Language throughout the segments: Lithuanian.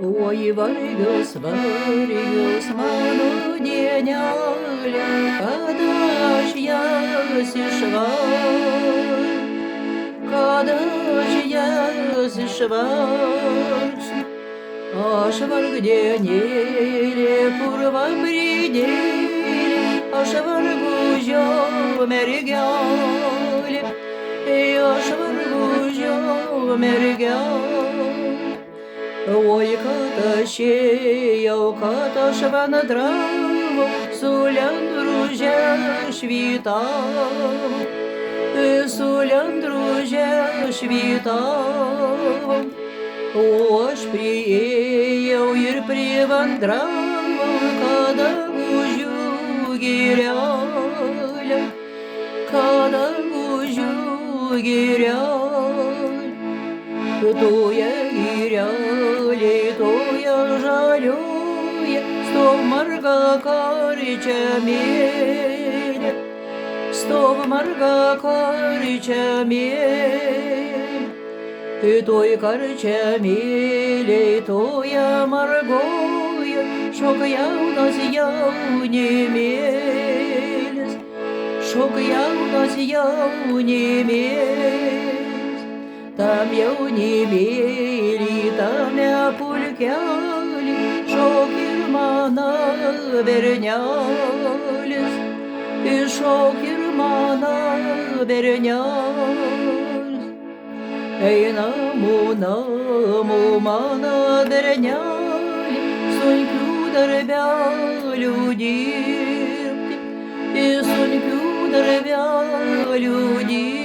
Oi, vargius mano dienelė, kada aš jas kada aš jas išvargsiu. Aš vargdienėlė, purva bridėlė, aš vargužio mergelė, aš vargužio mergelė. Oi, kad aš ėjau, kad aš vandravo, su lendruže švytavo, su lendruže švytavo. O aš priėjau ir privandravo, kada gužių girelė, kada gužių girelė. Toje girelė, toje žalioje, stov marga karčiamėlė, stov marga karčiamėlė. Toj karčiamėlė, toje margoje, šok jaunas jaunimėlis, šok jaunas jaunimėlis. Tam jaunimėlį, tame pulkelį, šok ir mano bernelis, šok ir mano bernelis. Einamų namų mano bernelį, sunkių darbelių dirbti, sunkių darbelių dirbti.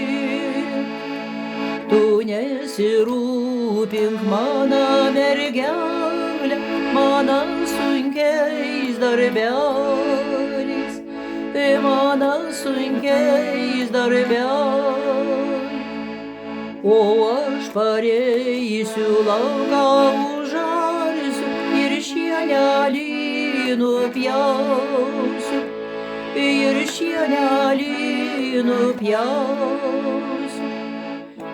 Tu nesirūpink, mano mergelė, mano sunkiais darbeliais, mano sunkiais darbeliais. O aš pareisiu lauką užarsiu ir šienelį nupjausiu, ir šienelį nupjausiu.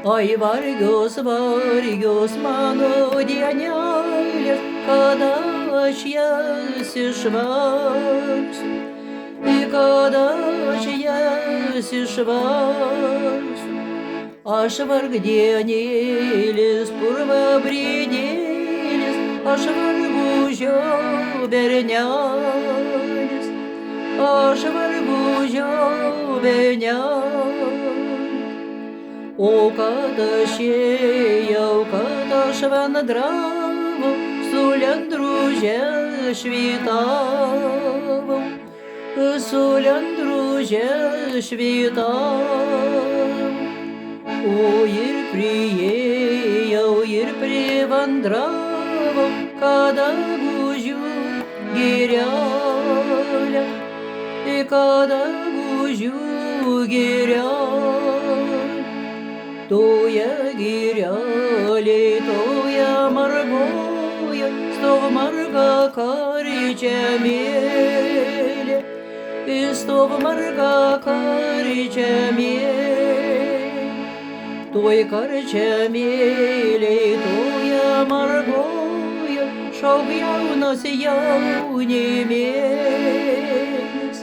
Ai, vargios, vargios mano dienelės, kada aš jas išvargsiu, kada aš jas išvargsiu. Aš vargdienėlis, purva bridėlis, aš vargužio bernelis, aš vargužio bernelis. O kad aš ėjau, kad aš vandravo, su lendruže švytavo, su lendruže švytavo. O ir priėjau, ir privandravo, kada gužių girelė, kada gužių girelė. Toje girelė, toje margoje, stov marga karčiamėlė, stov marga karčiamėlė. Toj karčiamėlė, toje margoje, šok jaunas jaunimėlis,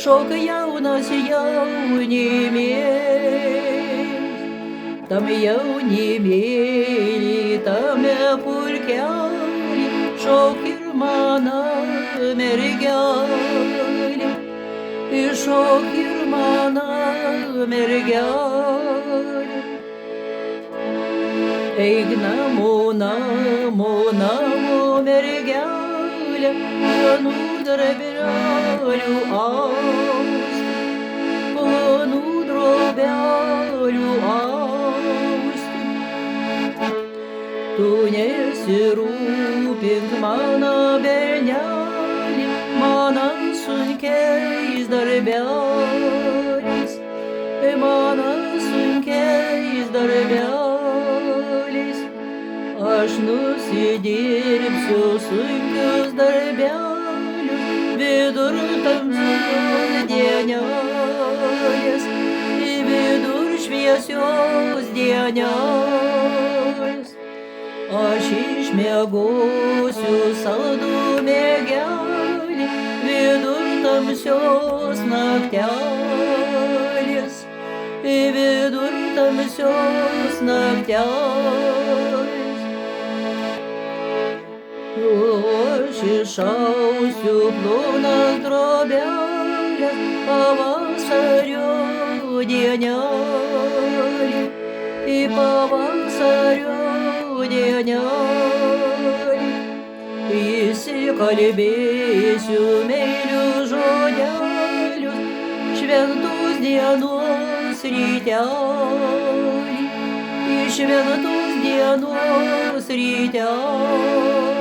šok jaunas jaunimėlis. Tam jaunimėlį, tame pulkelį, šok ir mano mergelė, šok ir mano mergelė. Eik namo, namo, namo mergelė, planų darbelių austi, planų drobelių austi. Tu nesirūpink, mano bernelį, mano sunkiais darbeliais, mano sunkiais darbeliais. Aš nusidirbsiu sunkius darbelius, vidur tamsios dienelės, vidur šviesios dienelės. aš išmiegosiu saldų miegelį vidur tamsios naktelės, vidur tamsios naktelės. Aš išausiu plonas drobelės pavasario dienelį, į pavasario dienelį. Įsikalbėsiu meilius žodelius šventos dienos rytelį, į šventos dienos rytelį.